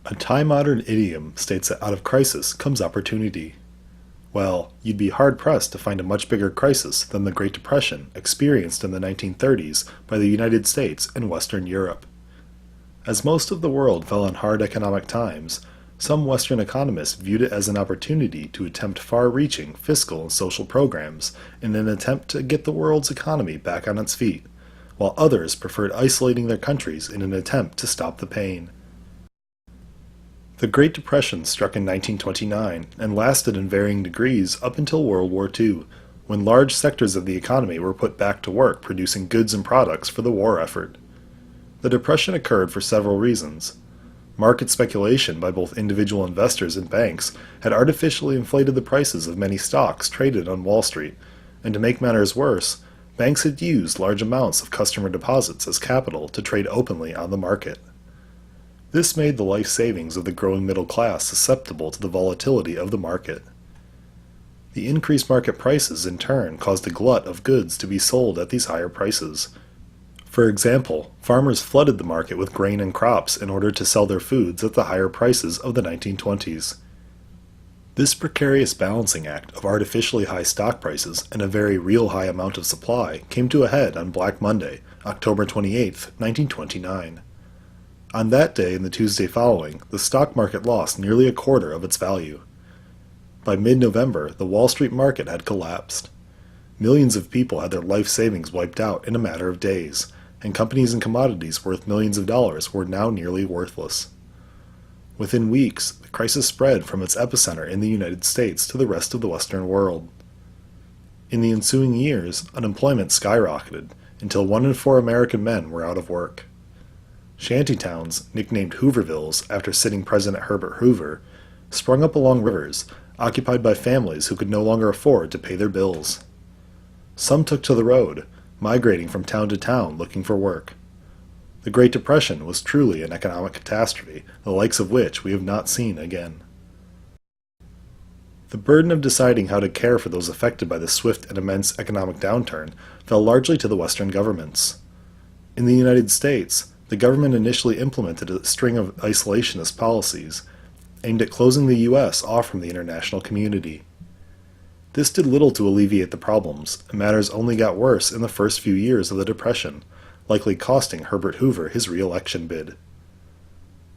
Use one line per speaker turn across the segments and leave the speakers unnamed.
A time-honored idiom states that out of crisis comes opportunity. Well, you'd be hard-pressed to find a much bigger crisis than the Great Depression experienced in the 1930s by the United States and Western Europe. As most of the world fell on hard economic times, some Western economists viewed it as an opportunity to attempt far-reaching fiscal and social programs in an attempt to get the world's economy back on its feet, while others preferred isolating their countries in an attempt to stop the pain. The Great Depression struck in 1929 and lasted in varying degrees up until World War II, when large sectors of the economy were put back to work producing goods and products for the war effort. The Depression occurred for several reasons. Market speculation by both individual investors and banks had artificially inflated the prices of many stocks traded on Wall Street, and to make matters worse, banks had used large amounts of customer deposits as capital to trade openly on the market. This made the life savings of the growing middle class susceptible to the volatility of the market. The increased market prices in turn caused a glut of goods to be sold at these higher prices. For example, farmers flooded the market with grain and crops in order to sell their foods at the higher prices of the 1920s. This precarious balancing act of artificially high stock prices and a very real high amount of supply came to a head on Black Monday, October 28, 1929. On that day and the Tuesday following, the stock market lost nearly a quarter of its value. By mid-November, the Wall Street market had collapsed. Millions of people had their life savings wiped out in a matter of days, and companies and commodities worth millions of dollars were now nearly worthless. Within weeks, the crisis spread from its epicenter in the United States to the rest of the Western world. In the ensuing years, unemployment skyrocketed until 1 in 4 American men were out of work. Shantytowns, nicknamed Hoovervilles after sitting President Herbert Hoover, sprung up along rivers, occupied by families who could no longer afford to pay their bills. Some took to the road, migrating from town to town looking for work. The Great Depression was truly an economic catastrophe, the likes of which we have not seen again. The burden of deciding how to care for those affected by the swift and immense economic downturn fell largely to the Western governments. In the United States, the government initially implemented a string of isolationist policies aimed at closing the U.S. off from the international community. This did little to alleviate the problems, and matters only got worse in the first few years of the Depression, likely costing Herbert Hoover his re-election bid.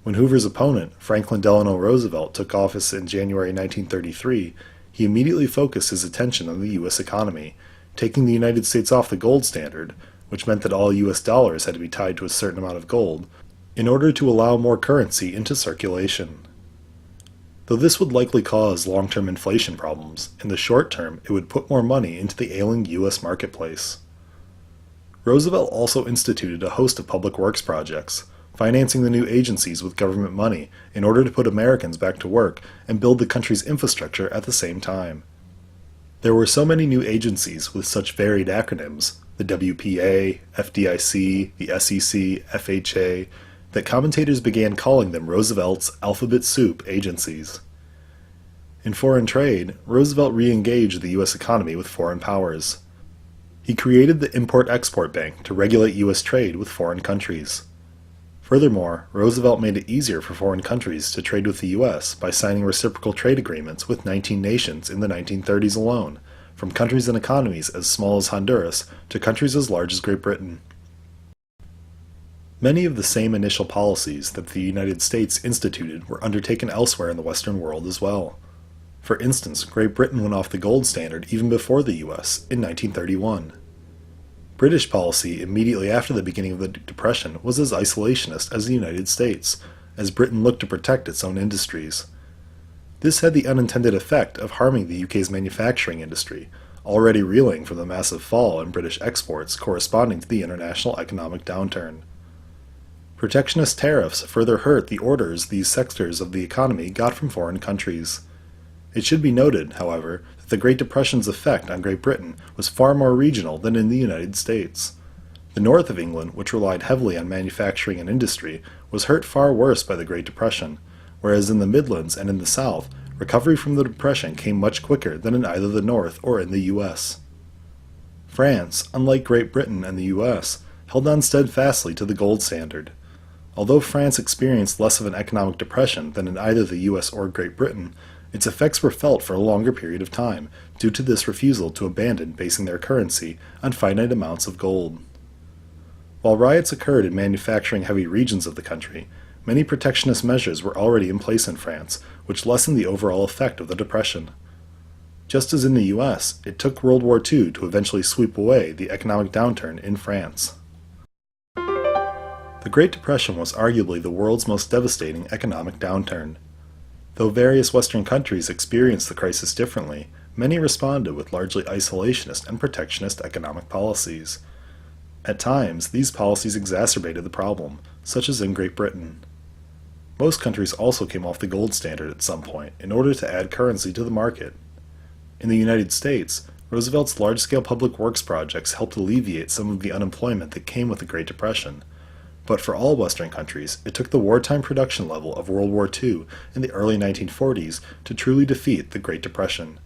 When Hoover's opponent, Franklin Delano Roosevelt, took office in January 1933, he immediately focused his attention on the U.S. economy, taking the United States off the gold standard, which meant that all U.S. dollars had to be tied to a certain amount of gold, in order to allow more currency into circulation. Though this would likely cause long-term inflation problems, in the short term it would put more money into the ailing U.S. marketplace. Roosevelt also instituted a host of public works projects, financing the new agencies with government money in order to put Americans back to work and build the country's infrastructure at the same time. There were so many new agencies with such varied acronyms, the WPA, FDIC, the SEC, FHA, that commentators began calling them Roosevelt's alphabet soup agencies. In foreign trade, Roosevelt re-engaged the U.S. economy with foreign powers. He created the Import-Export Bank to regulate U.S. trade with foreign countries. Furthermore, Roosevelt made it easier for foreign countries to trade with the U.S. by signing reciprocal trade agreements with 19 nations in the 1930s alone, from countries and economies as small as Honduras to countries as large as Great Britain. Many of the same initial policies that the United States instituted were undertaken elsewhere in the Western world as well. For instance, Great Britain went off the gold standard even before the U.S. in 1931. British policy immediately after the beginning of the Depression was as isolationist as the United States, as Britain looked to protect its own industries. This had the unintended effect of harming the UK's manufacturing industry, already reeling from the massive fall in British exports corresponding to the international economic downturn. Protectionist tariffs further hurt the orders these sectors of the economy got from foreign countries. It should be noted, however, that the Great Depression's effect on Great Britain was far more regional than in the United States. The north of England, which relied heavily on manufacturing and industry, was hurt far worse by the Great Depression, whereas in the Midlands and in the South, recovery from the Depression came much quicker than in either the North or in the U.S. France, unlike Great Britain and the U.S., held on steadfastly to the gold standard. Although France experienced less of an economic depression than in either the US or Great Britain, its effects were felt for a longer period of time due to this refusal to abandon basing their currency on finite amounts of gold. While riots occurred in manufacturing-heavy regions of the country, many protectionist measures were already in place in France, which lessened the overall effect of the Depression. Just as in the US, it took World War II to eventually sweep away the economic downturn in France. The Great Depression was arguably the world's most devastating economic downturn. Though various Western countries experienced the crisis differently, many responded with largely isolationist and protectionist economic policies. At times, these policies exacerbated the problem, such as in Great Britain. Most countries also came off the gold standard at some point in order to add currency to the market. In the United States, Roosevelt's large-scale public works projects helped alleviate some of the unemployment that came with the Great Depression. But for all Western countries, it took the wartime production level of World War II in the early 1940s to truly defeat the Great Depression.